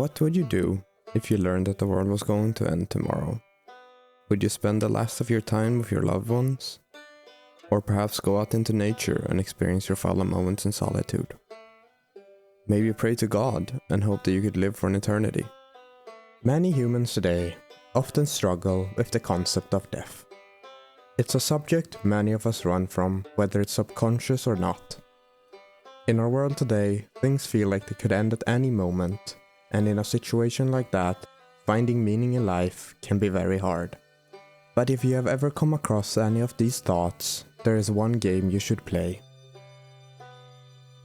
What would you do if you learned that the world was going to end tomorrow? Would you spend the last of your time with your loved ones? Or perhaps go out into nature and experience your final moments in solitude? Maybe pray to God and hope that you could live for an eternity. Many humans today often struggle with the concept of death. It's a subject many of us run from, whether it's subconscious or not. In our world today, things feel like they could end at any moment, and in a situation like that, finding meaning in life can be very hard. But if you have ever come across any of these thoughts, there is one game you should play.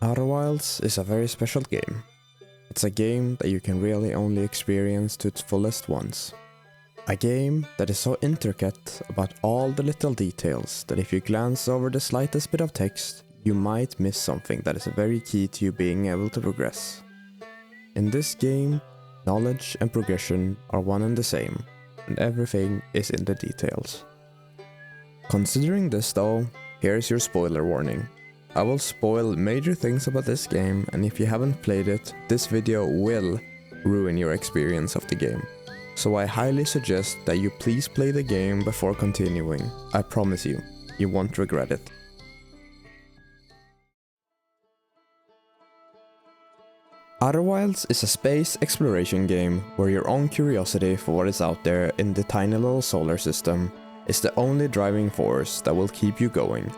Outer Wilds is a very special game. It's a game that you can really only experience to its fullest once. A game that is so intricate about all the little details that if you glance over the slightest bit of text, you might miss something that is very key to you being able to progress. In this game, knowledge and progression are one and the same, and everything is in the details. Considering this though, here's your spoiler warning. I will spoil major things about this game, and if you haven't played it, this video will ruin your experience of the game. So I highly suggest that you please play the game before continuing. I promise you, you won't regret it. Outer Wilds is a space exploration game where your own curiosity for what is out there in the tiny little solar system is the only driving force that will keep you going.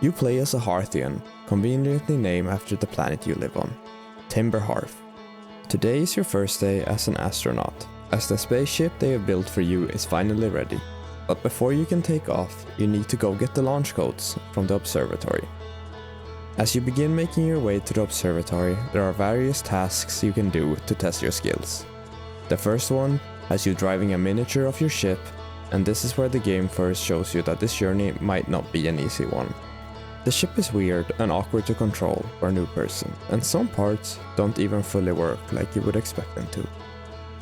You play as a Hearthian, conveniently named after the planet you live on, Timber Hearth. Today is your first day as an astronaut, as the spaceship they have built for you is finally ready. But before you can take off, you need to go get the launch codes from the observatory. As you begin making your way to the observatory, there are various tasks you can do to test your skills. The first one has you driving a miniature of your ship, and this is where the game first shows you that this journey might not be an easy one. The ship is weird and awkward to control for a new person, and some parts don't even fully work like you would expect them to.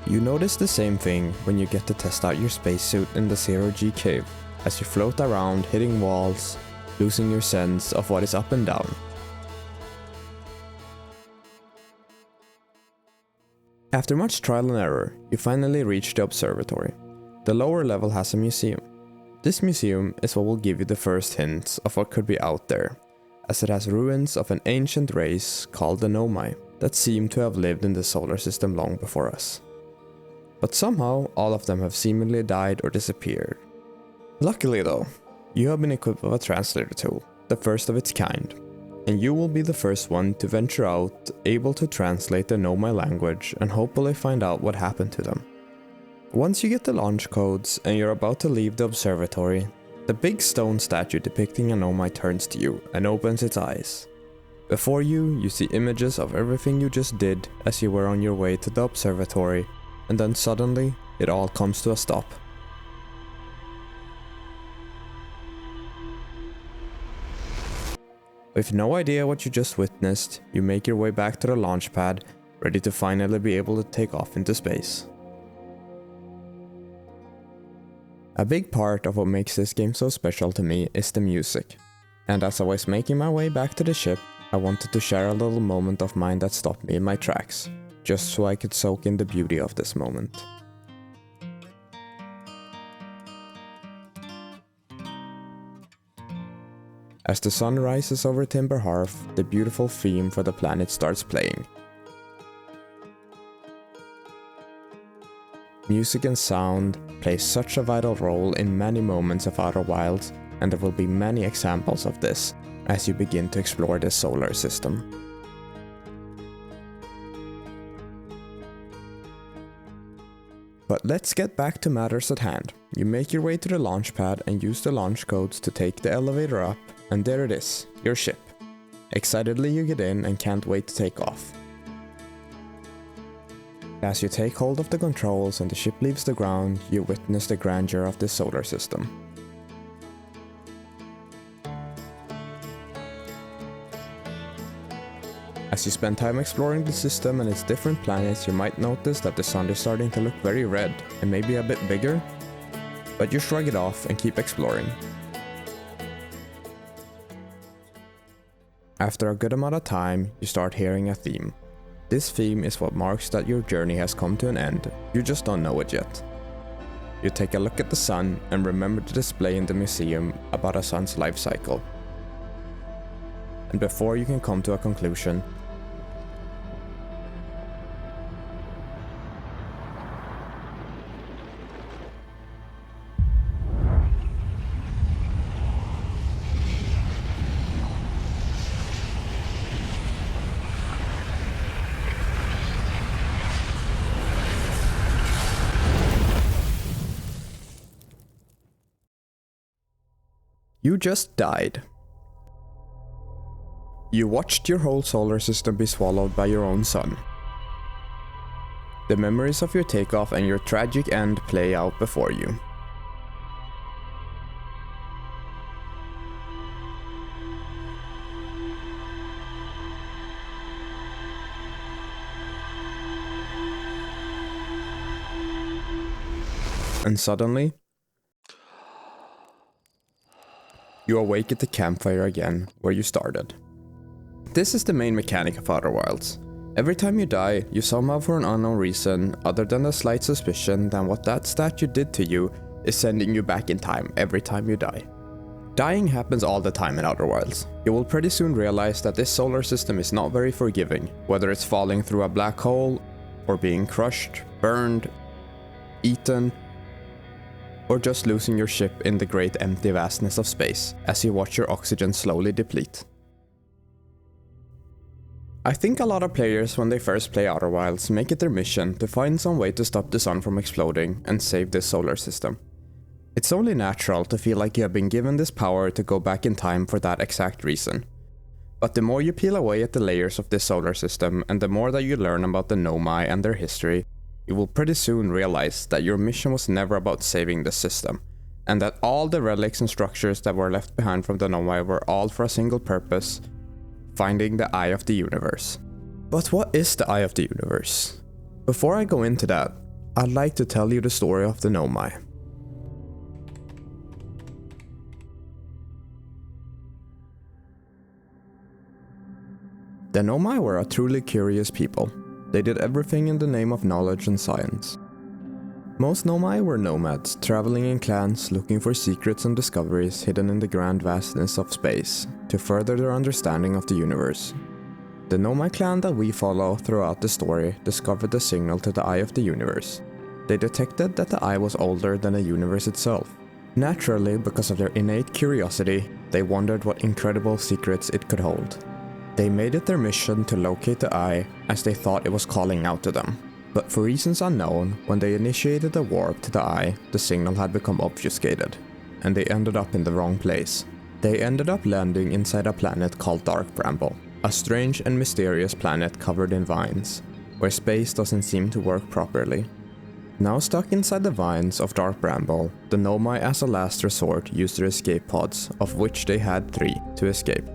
You notice the same thing when you get to test out your spacesuit in the Zero-G cave, as you float around hitting walls, losing your sense of what is up and down. After much trial and error, you finally reach the observatory. The lower level has a museum. This museum is what will give you the first hints of what could be out there, as it has ruins of an ancient race called the Nomai that seem to have lived in the solar system long before us. But somehow, all of them have seemingly died or disappeared. Luckily though, you have been equipped with a translator tool, the first of its kind, and you will be the first one to venture out, able to translate the Nomai language and hopefully find out what happened to them. Once you get the launch codes and you're about to leave the observatory, the big stone statue depicting a Nomai turns to you and opens its eyes. Before you, you see images of everything you just did as you were on your way to the observatory, and then suddenly, it all comes to a stop. With no idea what you just witnessed, you make your way back to the launch pad, ready to finally be able to take off into space. A big part of what makes this game so special to me is the music, and as I was making my way back to the ship, I wanted to share a little moment of mine that stopped me in my tracks, just so I could soak in the beauty of this moment. As the sun rises over Timber Hearth, the beautiful theme for the planet starts playing. Music and sound play such a vital role in many moments of Outer Wilds, and there will be many examples of this as you begin to explore the solar system. But let's get back to matters at hand. You make your way to the launch pad and use the launch codes to take the elevator up, and there it is, your ship. Excitedly you get in and can't wait to take off. As you take hold of the controls and the ship leaves the ground, you witness the grandeur of the solar system. As you spend time exploring the system and its different planets, you might notice that the sun is starting to look very red and maybe a bit bigger, but you shrug it off and keep exploring. After a good amount of time, you start hearing a theme. This theme is what marks that your journey has come to an end, you just don't know it yet. You take a look at the sun and remember the display in the museum about a sun's life cycle. And before you can come to a conclusion, you just died. You watched your whole solar system be swallowed by your own sun. The memories of your takeoff and your tragic end play out before you. And suddenly, you awake at the campfire again, where you started. This is the main mechanic of Outer Wilds. Every time you die, you somehow for an unknown reason, other than a slight suspicion that what that statue did to you is sending you back in time every time you die. Dying happens all the time in Outer Wilds. You will pretty soon realize that this solar system is not very forgiving, whether it's falling through a black hole, or being crushed, burned, eaten, or just losing your ship in the great empty vastness of space as you watch your oxygen slowly deplete. I think a lot of players when they first play Outer Wilds make it their mission to find some way to stop the sun from exploding and save this solar system. It's only natural to feel like you have been given this power to go back in time for that exact reason. But the more you peel away at the layers of this solar system and the more that you learn about the Nomai and their history, you will pretty soon realize that your mission was never about saving the system, and that all the relics and structures that were left behind from the Nomai were all for a single purpose: finding the Eye of the Universe. But what is the Eye of the Universe? Before I go into that, I'd like to tell you the story of the Nomai. The Nomai were a truly curious people. They did everything in the name of knowledge and science. Most Nomai were nomads, traveling in clans looking for secrets and discoveries hidden in the grand vastness of space, to further their understanding of the universe. The Nomai clan that we follow throughout the story discovered the signal to the Eye of the Universe. They detected that the Eye was older than the universe itself. Naturally, because of their innate curiosity, they wondered what incredible secrets it could hold. They made it their mission to locate the Eye, as they thought it was calling out to them. But for reasons unknown, when they initiated a warp to the Eye, the signal had become obfuscated, and they ended up in the wrong place. They ended up landing inside a planet called Dark Bramble, a strange and mysterious planet covered in vines, where space doesn't seem to work properly. Now stuck inside the vines of Dark Bramble, the Nomai as a last resort used their escape pods, of which they had 3, to escape.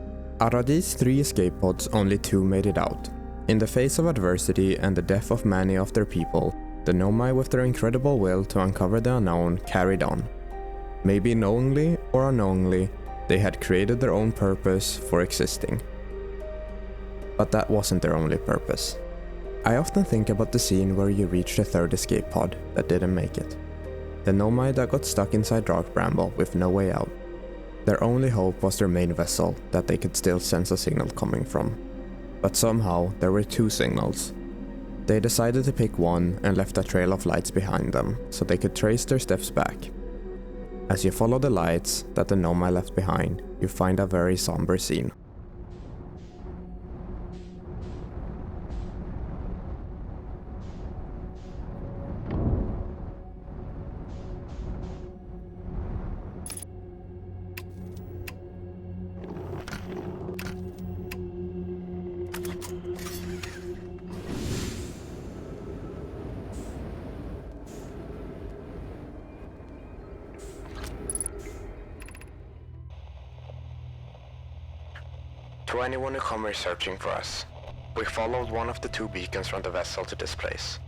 Out of these 3 escape pods, only 2 made it out. In the face of adversity and the death of many of their people, the Nomai with their incredible will to uncover the unknown carried on. Maybe knowingly or unknowingly, they had created their own purpose for existing. But that wasn't their only purpose. I often think about the scene where you reach the 3rd escape pod that didn't make it. The Nomai that got stuck inside Dark Bramble with no way out. Their only hope was their main vessel that they could still sense a signal coming from. But somehow there were 2 signals. They decided to pick one and left a trail of lights behind them so they could trace their steps back. As you follow the lights that the Nomai left behind, you find a very somber scene. To anyone who comes searching for us, we followed one of the 2 beacons from the vessel to this place,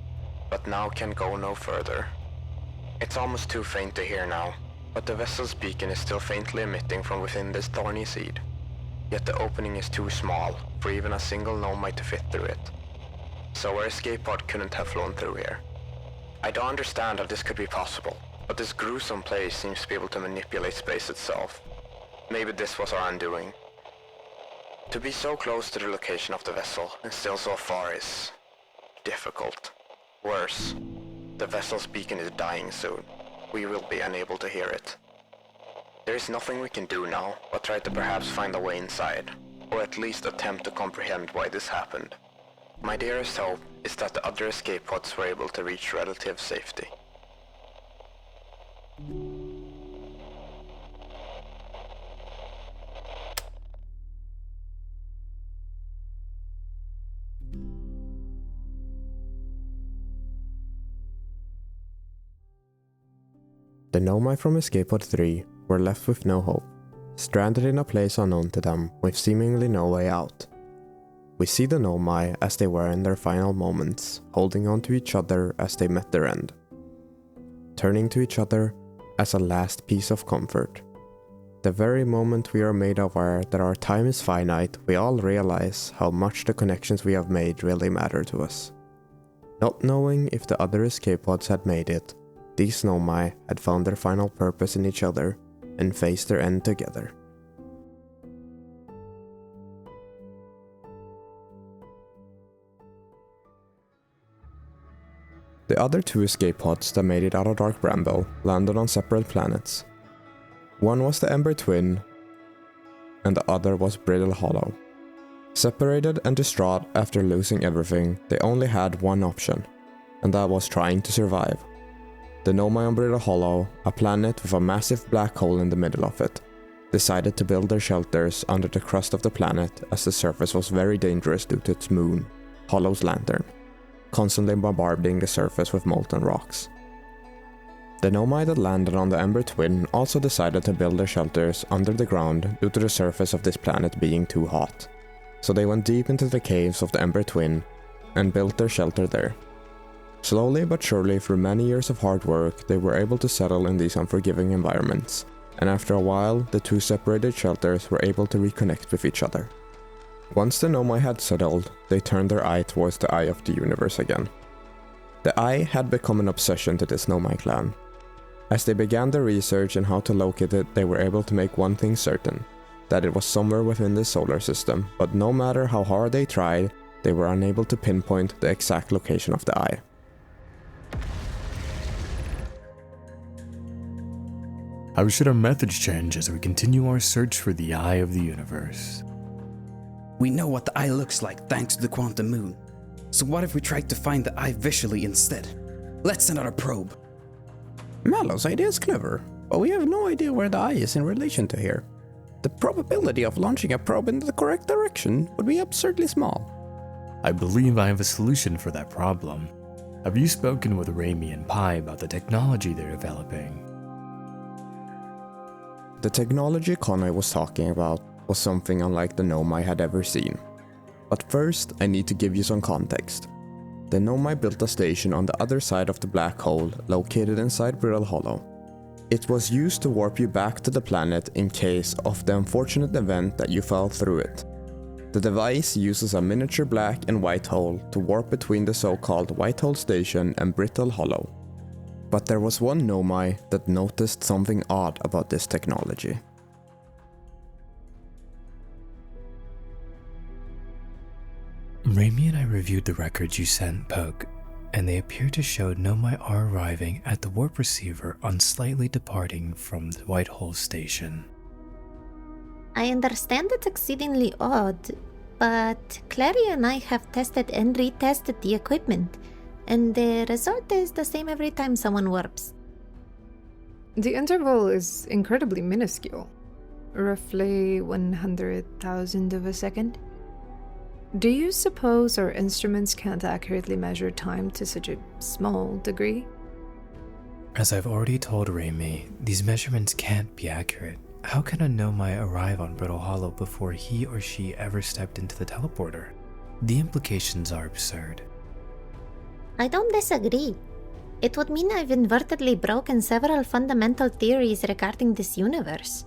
but now can go no further. It's almost too faint to hear now, but the vessel's beacon is still faintly emitting from within this thorny seed. Yet the opening is too small for even a single Nomai to fit through it. so our escape pod couldn't have flown through here. I don't understand how this could be possible, but this gruesome place seems to be able to manipulate space itself. Maybe this was our undoing. To be so close to the location of the vessel and still so far is difficult. Worse, the vessel's beacon is dying soon. We will be unable to hear it. There is nothing we can do now but try to perhaps find a way inside, or at least attempt to comprehend why this happened. My dearest hope is that the other escape pods were able to reach relative safety. The Nomai from Escape Pod 3 were left with no hope, stranded in a place unknown to them with seemingly no way out. We see the Nomai as they were in their final moments, holding on to each other as they met their end, turning to each other as a last piece of comfort. The very moment we are made aware that our time is finite, we all realize how much the connections we have made really matter to us. Not knowing if the other escape pods had made it, these Nomai had found their final purpose in each other and faced their end together. The other two escape pods that made it out of Dark Bramble landed on separate planets. One was the Ember Twin, and the other was Brittle Hollow. Separated and distraught after losing everything, they only had one option, and that was trying to survive. The Nomai on Brittle Hollow, a planet with a massive black hole in the middle of it, decided to build their shelters under the crust of the planet as the surface was very dangerous due to its moon, Hollow's lantern, constantly bombarding the surface with molten rocks. The Nomai that landed on the Ember Twin also decided to build their shelters under the ground due to the surface of this planet being too hot. So they went deep into the caves of the Ember Twin and built their shelter there. Slowly but surely, through many years of hard work, they were able to settle in these unforgiving environments, and after a while, the two separated shelters were able to reconnect with each other. Once the Nomai had settled, they turned their eye towards the Eye of the Universe again. The Eye had become an obsession to this Nomai clan. As they began their research on how to locate it, they were able to make one thing certain, that it was somewhere within the solar system, but no matter how hard they tried, they were unable to pinpoint the exact location of the Eye. How should our methods change as we continue our search for the Eye of the Universe? We know what the Eye looks like thanks to the quantum moon. So what if we tried to find the Eye visually instead? Let's send out a probe. Mallow's idea is clever, but we have no idea where the Eye is in relation to here. The probability of launching a probe in the correct direction would be absurdly small. I believe I have a solution for that problem. Have you spoken with Raimi and Pi about the technology they're developing? The technology Conway was talking about was something unlike the Nomai had ever seen. But first, I need to give you some context. The Nomai built a station on the other side of the black hole located inside Brittle Hollow. It was used to warp you back to the planet in case of the unfortunate event that you fell through it. The device uses a miniature black and white hole to warp between the so-called White Hole Station and Brittle Hollow. But there was one Nomai that noticed something odd about this technology. Raimi and I reviewed the records you sent, Poke, and they appear to show Nomai are arriving at the warp receiver on slightly departing from the White Hole Station. I understand it's exceedingly odd, but Clary and I have tested and retested the equipment, and the result is the same every time someone warps. The interval is incredibly minuscule, roughly 100,000 of a second. Do you suppose our instruments can't accurately measure time to such a small degree? As I've already told Raimi, these measurements can't be accurate. How can a Nomai arrive on Brittle Hollow before he or she ever stepped into the teleporter? The implications are absurd. I don't disagree. It would mean I've inadvertently broken several fundamental theories regarding this universe.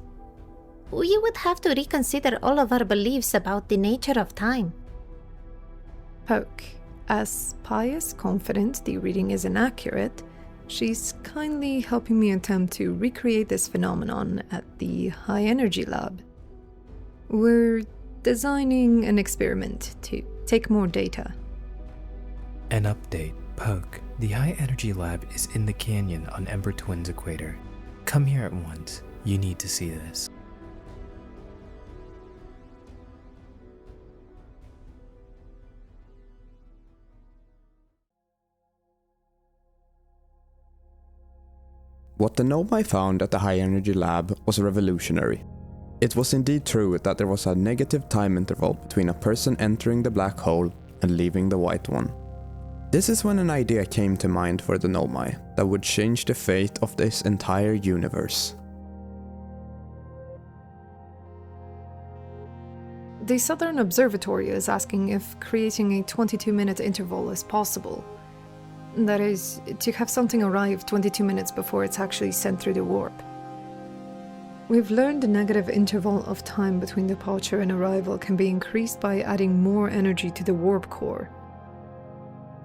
We would have to reconsider all of our beliefs about the nature of time. Poke, As Pi is confident the reading is inaccurate, she's kindly helping me attempt to recreate this phenomenon at the High Energy Lab. We're designing an experiment to take more data. An update, Poke. The High Energy Lab is in the canyon on Ember Twin's equator. Come here at once. You need to see this. What the Nomai found at the High Energy Lab was revolutionary. It was indeed true that there was a negative time interval between a person entering the black hole and leaving the white one. This is when an idea came to mind for the Nomai that would change the fate of this entire universe. The Southern Observatory is asking if creating a 22-minute interval is possible. That is, to have something arrive 22 minutes before it's actually sent through the warp. We've learned the negative interval of time between departure and arrival can be increased by adding more energy to the warp core.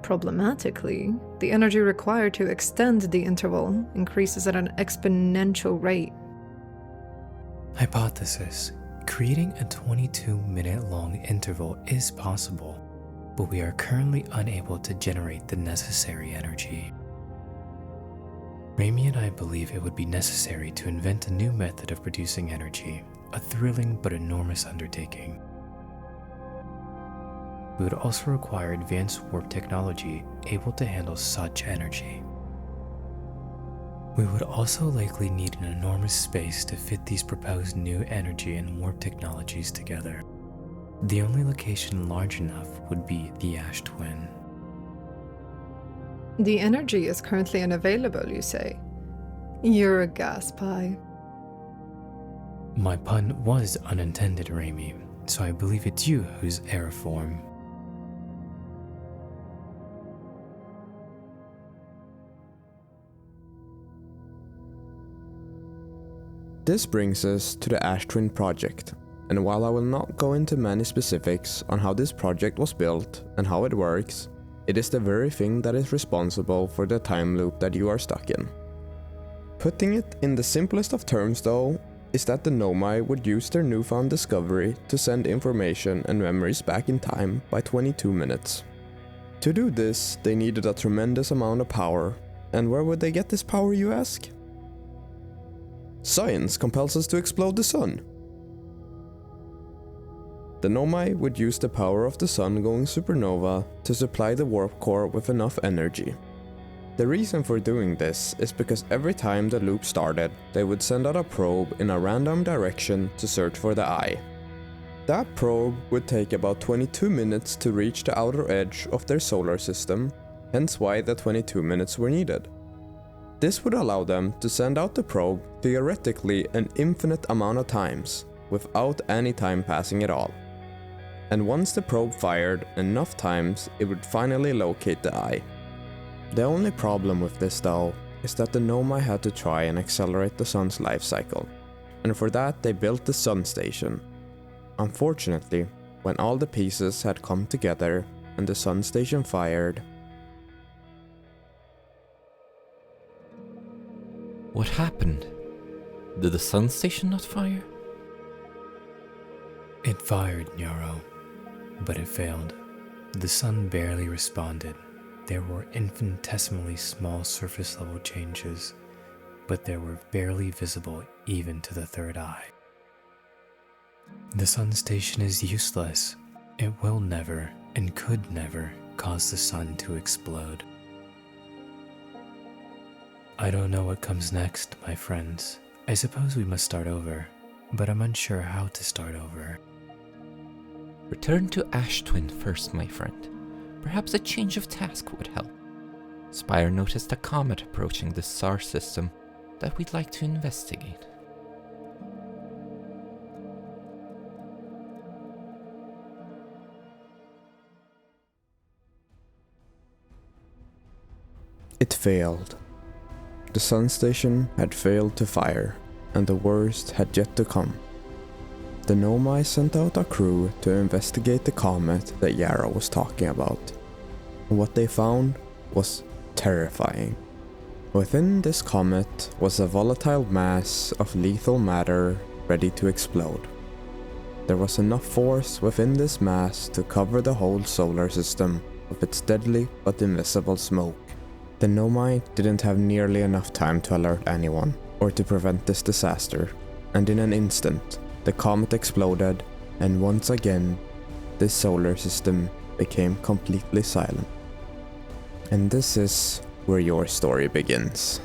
Problematically, the energy required to extend the interval increases at an exponential rate. Hypothesis. Creating a 22-minute-long interval is possible, but we are currently unable to generate the necessary energy. Raimi and I believe it would be necessary to invent a new method of producing energy, a thrilling but enormous undertaking. We would also require advanced warp technology able to handle such energy. We would also likely need an enormous space to fit these proposed new energy and warp technologies together. The only location large enough would be the Ash Twin. The energy is currently unavailable, you say? You're a gas pie. My pun was unintended, Raimi, so I believe it's you who's aeriform. This brings us to the Ash Twin project, and while I will not go into many specifics on how this project was built and how it works, it is the very thing that is responsible for the time loop that you are stuck in. Putting it in the simplest of terms though, is that the Nomai would use their newfound discovery to send information and memories back in time by 22 minutes. To do this, they needed a tremendous amount of power, and where would they get this power, you ask? Science compels us to explode the sun. The Nomai would use the power of the sun going supernova to supply the warp core with enough energy. The reason for doing this is because every time the loop started, they would send out a probe in a random direction to search for the eye. That probe would take about 22 minutes to reach the outer edge of their solar system, hence why the 22 minutes were needed. This would allow them to send out the probe theoretically an infinite amount of times, without any time passing at all. And once the probe fired enough times, it would finally locate the eye. The only problem with this though, is that the Nomai had to try and accelerate the sun's life cycle, and for that they built the sun station. Unfortunately, when all the pieces had come together and the sun station fired, What happened? Did the sun station not fire? It fired, Nyoro, but it failed. The sun barely responded. There were infinitesimally small surface level changes, but they were barely visible even to the third eye. The sun station is useless. It will never and could never cause the sun to explode. I don't know what comes next, my friends. I suppose we must start over, but I'm unsure how to start over. Return to Ash Twin first, my friend. Perhaps a change of task would help. Spire noticed a comet approaching the star system that we'd like to investigate. it failed. The sun station had failed to fire, and the worst had yet to come. The Nomai sent out a crew to investigate the comet that Yara was talking about. What they found was terrifying. Within this comet was a volatile mass of lethal matter ready to explode. There was enough force within this mass to cover the whole solar system with its deadly but invisible smoke. The Nomai didn't have nearly enough time to alert anyone or to prevent this disaster, and in an instant, the comet exploded, and once again, the solar system became completely silent. And this is where your story begins.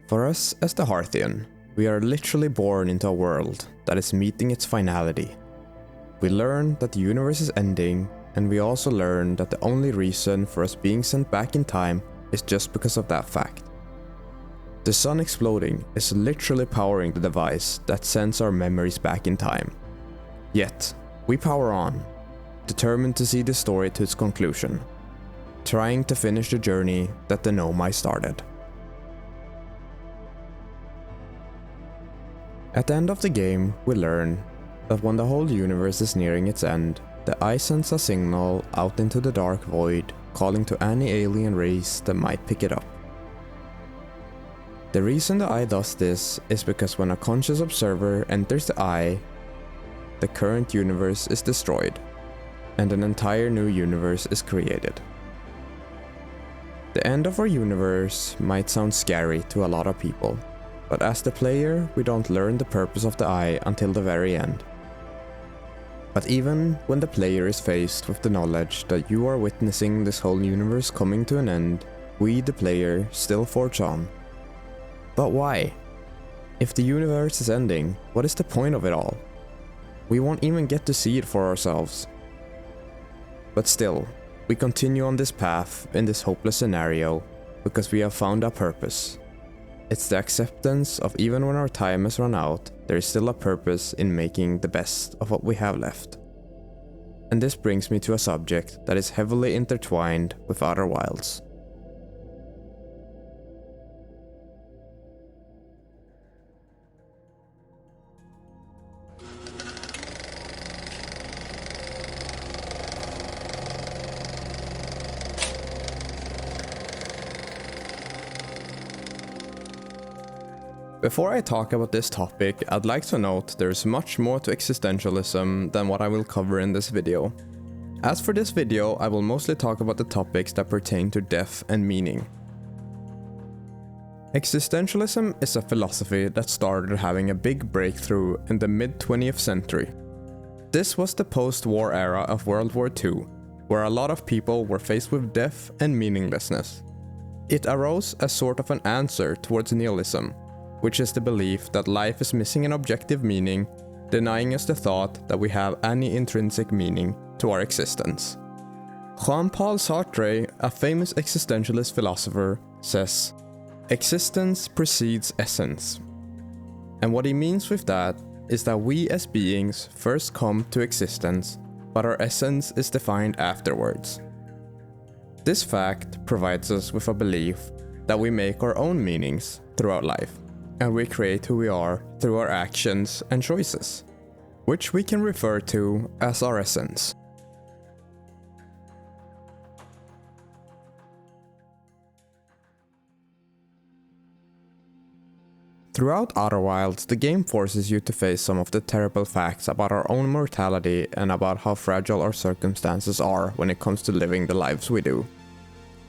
For us as the Hearthian, we are literally born into a world that is meeting its finality. We learn that the universe is ending, and we also learn that the only reason for us being sent back in time is just because of that fact. The sun exploding is literally powering the device that sends our memories back in time. Yet, we power on, determined to see the story to its conclusion, trying to finish the journey that the Nomai started. At the end of the game, we learn that when the whole universe is nearing its end, the eye sends a signal out into the dark void, calling to any alien race that might pick it up. The reason the eye does this is because when a conscious observer enters the eye, the current universe is destroyed, and an entire new universe is created. The end of our universe might sound scary to a lot of people, but as the player, we don't learn the purpose of the eye until the very end. But even when the player is faced with the knowledge that you are witnessing this whole universe coming to an end, we, the player, still forge on. But why? If the universe is ending, what is the point of it all? We won't even get to see it for ourselves. But still, we continue on this path in this hopeless scenario because we have found a purpose. It's the acceptance of even when our time has run out, there is still a purpose in making the best of what we have left. And this brings me to a subject that is heavily intertwined with Outer Wilds. Before I talk about this topic, I'd like to note there's much more to existentialism than what I will cover in this video. As for this video, I will mostly talk about the topics that pertain to death and meaning. Existentialism is a philosophy that started having a big breakthrough in the mid-20th century. This was the post-war era of World War II, where a lot of people were faced with death and meaninglessness. It arose as sort of an answer towards nihilism, which is the belief that life is missing an objective meaning, denying us the thought that we have any intrinsic meaning to our existence. Jean-Paul Sartre, a famous existentialist philosopher, says, "Existence precedes essence." And what he means with that is that we as beings first come to existence, but our essence is defined afterwards. This fact provides us with a belief that we make our own meanings throughout life, and we create who we are through our actions and choices, which we can refer to as our essence. Throughout Outer Wilds, the game forces you to face some of the terrible facts about our own mortality and about how fragile our circumstances are when it comes to living the lives we do.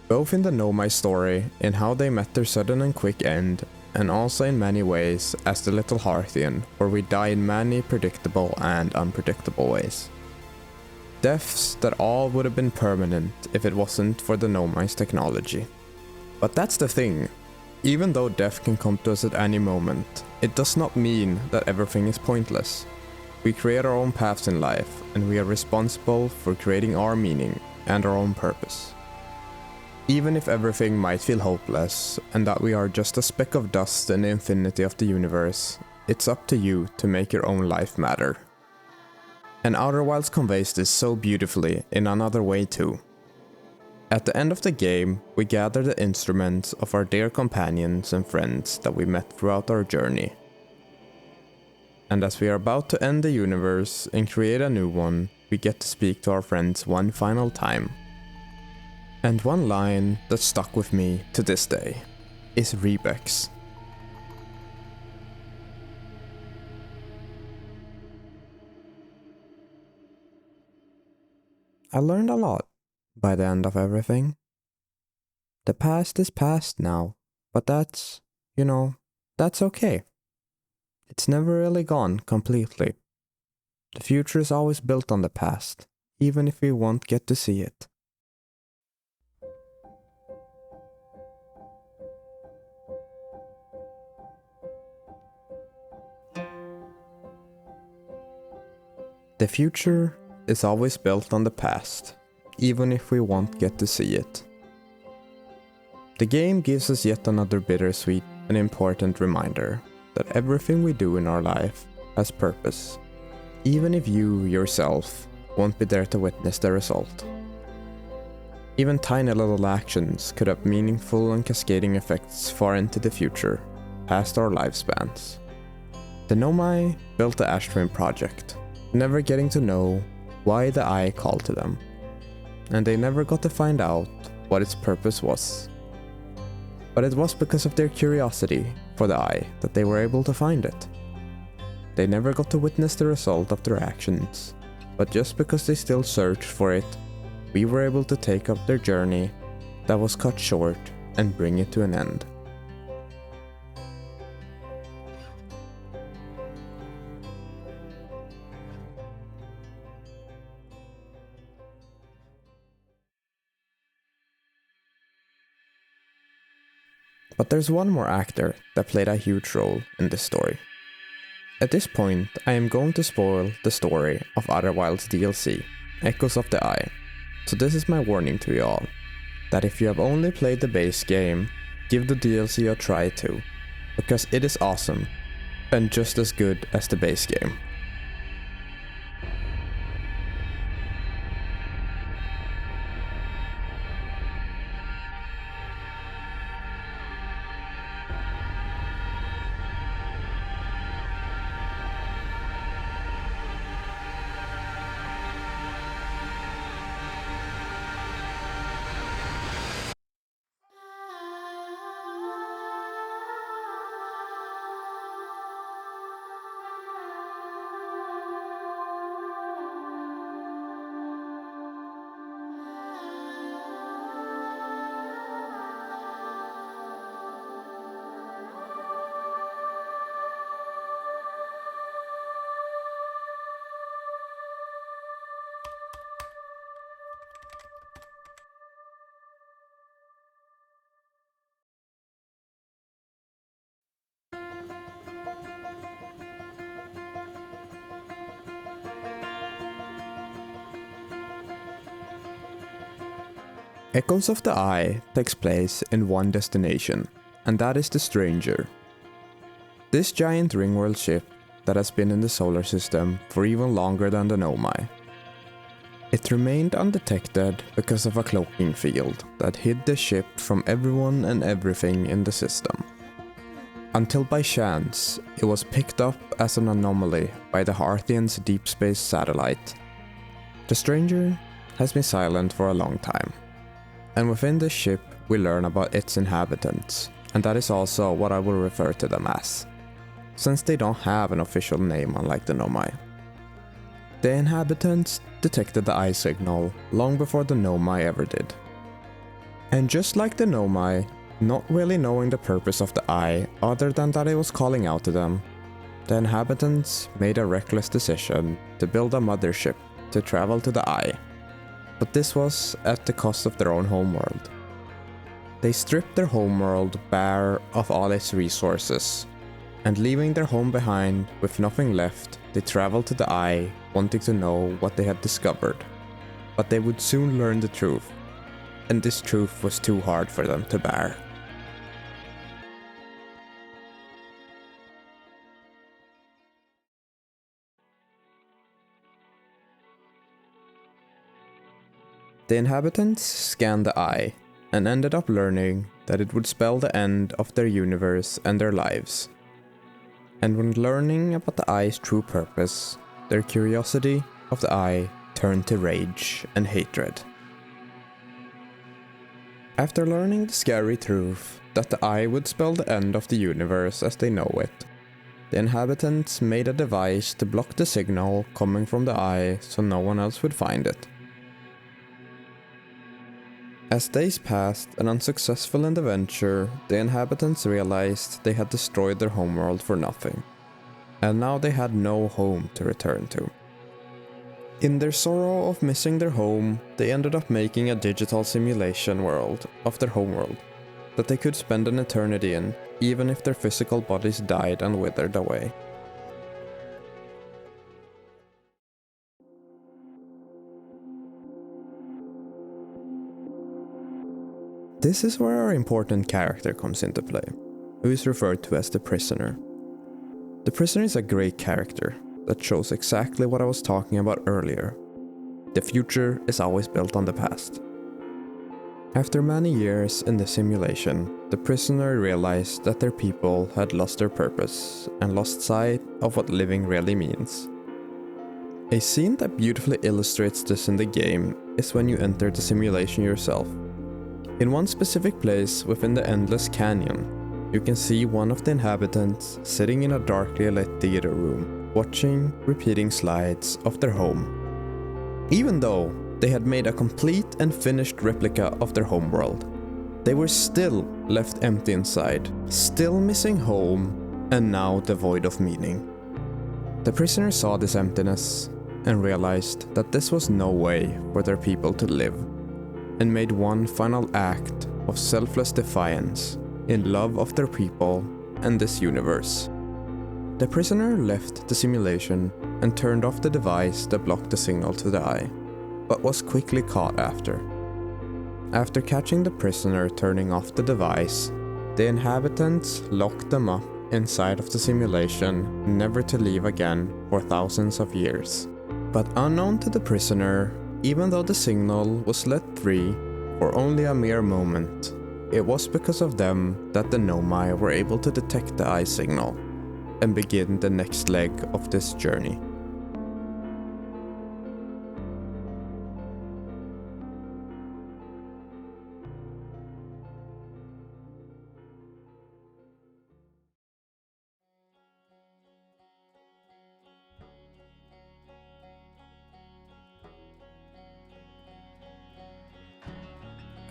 Both in the Nomai story, in how they met their sudden and quick end, and also in many ways as the Little Hearthian, where we die in many predictable and unpredictable ways. Deaths that all would have been permanent if it wasn't for the Nomai's technology. But that's the thing. Even though death can come to us at any moment, it does not mean that everything is pointless. We create our own paths in life, and we are responsible for creating our meaning and our own purpose. Even if everything might feel hopeless, and that we are just a speck of dust in the infinity of the universe, it's up to you to make your own life matter. And Outer Wilds conveys this so beautifully in another way too. At the end of the game, we gather the instruments of our dear companions and friends that we met throughout our journey. And as we are about to end the universe and create a new one, we get to speak to our friends one final time. And one line that stuck with me to this day is Rebec's. I learned a lot by the end of everything. The past is past now, but that's okay. It's never really gone completely. The future is always built on the past, even if we won't get to see it. The future is always built on the past, even if we won't get to see it. The game gives us yet another bittersweet and important reminder that everything we do in our life has purpose, even if you yourself won't be there to witness the result. Even tiny little actions could have meaningful and cascading effects far into the future, past our lifespans. The Nomai built the Ash Twin project, never getting to know why the Eye called to them, and they never got to find out what its purpose was. But it was because of their curiosity for the Eye that they were able to find it. They never got to witness the result of their actions, but just because they still searched for it, we were able to take up their journey that was cut short and bring it to an end. But there's one more actor that played a huge role in this story. At this point, I am going to spoil the story of Outer Wilds DLC, Echoes of the Eye. So this is my warning to you all, that if you have only played the base game, give the DLC a try too, because it is awesome, and just as good as the base game. Echoes of the Eye takes place in one destination, and that is the Stranger. This giant ringworld ship that has been in the solar system for even longer than the Nomai. It remained undetected because of a cloaking field that hid the ship from everyone and everything in the system. Until by chance, it was picked up as an anomaly by the Harthian's deep space satellite. The Stranger has been silent for a long time. And within this ship, we learn about its inhabitants, and that is also what I will refer to them as, since they don't have an official name unlike the Nomai. The inhabitants detected the Eye signal long before the Nomai ever did. And just like the Nomai, not really knowing the purpose of the Eye other than that it was calling out to them, the inhabitants made a reckless decision to build a mothership to travel to the Eye. But this was at the cost of their own homeworld. They stripped their homeworld bare of all its resources, and leaving their home behind with nothing left, they traveled to the Eye, wanting to know what they had discovered. But they would soon learn the truth, and this truth was too hard for them to bear. The inhabitants scanned the eye and ended up learning that it would spell the end of their universe and their lives. And when learning about the eye's true purpose, their curiosity of the eye turned to rage and hatred. After learning the scary truth that the eye would spell the end of the universe as they know it, the inhabitants made a device to block the signal coming from the eye so no one else would find it. As days passed and unsuccessful in the venture, the inhabitants realized they had destroyed their homeworld for nothing, and now they had no home to return to. In their sorrow of missing their home, they ended up making a digital simulation world of their homeworld that they could spend an eternity in, even if their physical bodies died and withered away. This is where our important character comes into play, who is referred to as the prisoner. The prisoner is a great character that shows exactly what I was talking about earlier. The future is always built on the past. After many years in the simulation, the prisoner realized that their people had lost their purpose and lost sight of what living really means. A scene that beautifully illustrates this in the game is when you enter the simulation yourself. In one specific place within the endless canyon, you can see one of the inhabitants sitting in a darkly lit theater room, watching repeating slides of their home. Even though they had made a complete and finished replica of their homeworld, they were still left empty inside, still missing home, and now devoid of meaning. The prisoner saw this emptiness and realized that this was no way for their people to live, and made one final act of selfless defiance in love of their people and this universe. The prisoner left the simulation and turned off the device that blocked the signal to the eye, but was quickly caught after. After catching the prisoner turning off the device, the inhabitants locked them up inside of the simulation, never to leave again for thousands of years. But unknown to the prisoner, even though the signal was let free for only a mere moment, it was because of them that the Nomai were able to detect the eye signal and begin the next leg of this journey.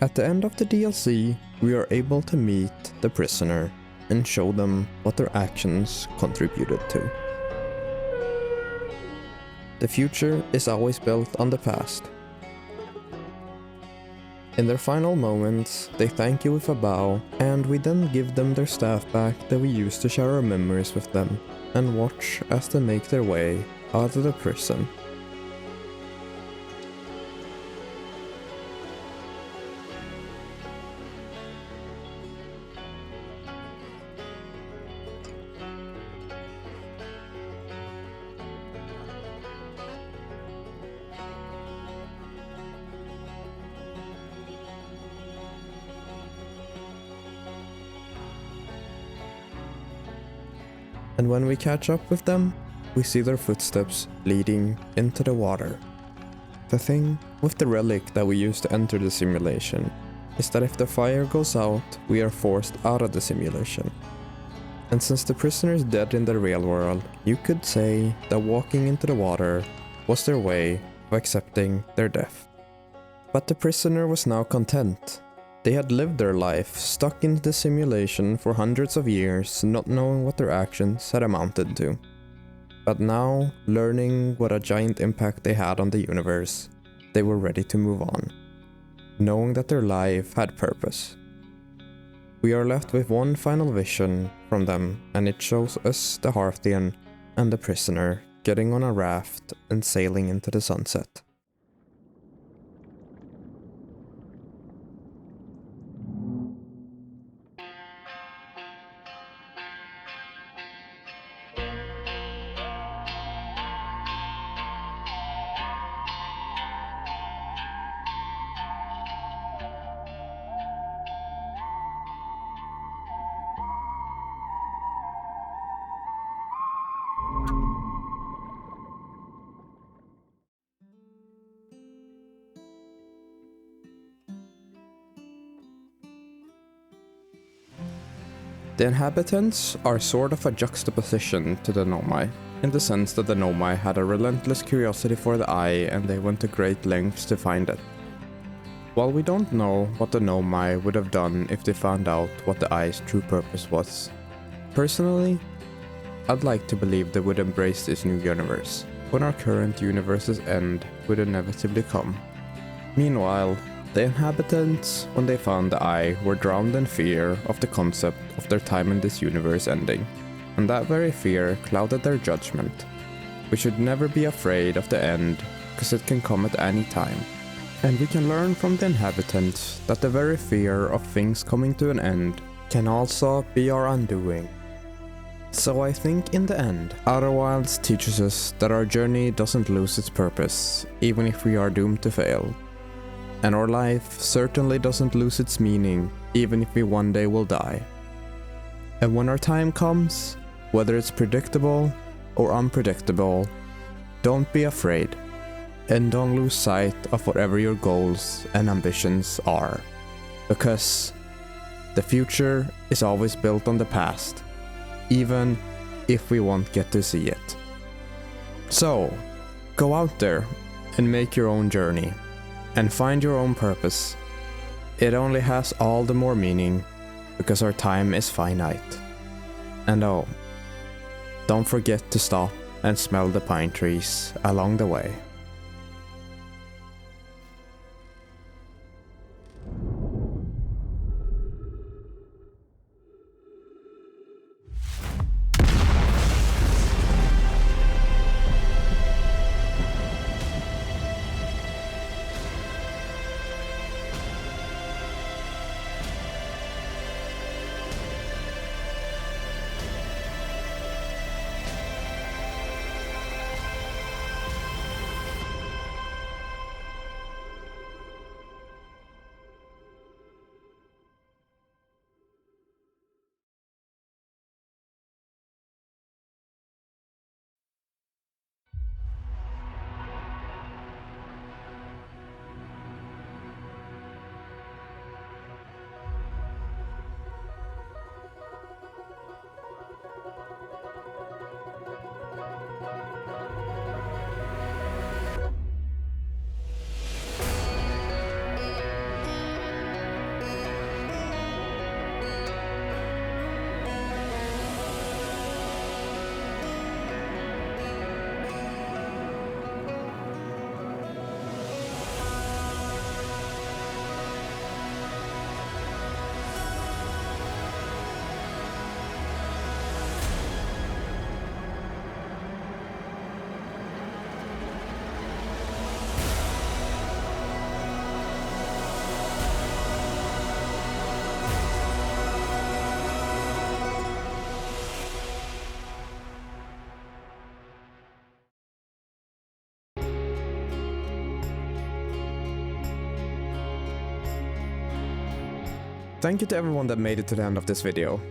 At the end of the DLC, we are able to meet the prisoner and show them what their actions contributed to. The future is always built on the past. In their final moments, they thank you with a bow, and we then give them their staff back that we used to share our memories with them, and watch as they make their way out of the prison. And when we catch up with them, we see their footsteps leading into the water. The thing with the relic that we use to enter the simulation is that if the fire goes out, we are forced out of the simulation. And since the prisoner is dead in the real world, you could say that walking into the water was their way of accepting their death. But the prisoner was now content. They had lived their life stuck in the simulation for hundreds of years, not knowing what their actions had amounted to. But now, learning what a giant impact they had on the universe, they were ready to move on, knowing that their life had purpose. We are left with one final vision from them, and it shows us the Hearthian and the prisoner getting on a raft and sailing into the sunset. The inhabitants are sort of a juxtaposition to the Nomai, in the sense that the Nomai had a relentless curiosity for the eye and they went to great lengths to find it. While we don't know what the Nomai would have done if they found out what the eye's true purpose was, personally, I'd like to believe they would embrace this new universe, when our current universe's end would inevitably come. Meanwhile, the inhabitants, when they found the eye, were drowned in fear of the concept of their time in this universe ending, and that very fear clouded their judgment. We should never be afraid of the end, because it can come at any time. And we can learn from the inhabitants that the very fear of things coming to an end can also be our undoing. So I think in the end, Outer Wilds teaches us that our journey doesn't lose its purpose, even if we are doomed to fail. And our life certainly doesn't lose its meaning, even if we one day will die. And when our time comes, whether it's predictable or unpredictable, don't be afraid. And don't lose sight of whatever your goals and ambitions are. Because the future is always built on the past, even if we won't get to see it. So, go out there and make your own journey, and find your own purpose. It only has all the more meaning because our time is finite. And oh, don't forget to stop and smell the pine trees along the way. Thank you to everyone that made it to the end of this video.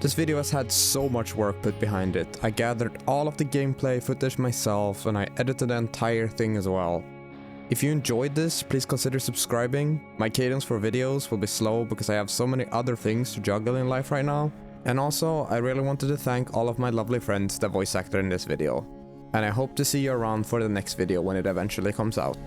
This video has had so much work put behind it. I gathered all of the gameplay footage myself and I edited the entire thing as well. If you enjoyed this, please consider subscribing. My cadence for videos will be slow because I have so many other things to juggle in life right now. And also, I really wanted to thank all of my lovely friends that voice acted in this video. And I hope to see you around for the next video when it eventually comes out.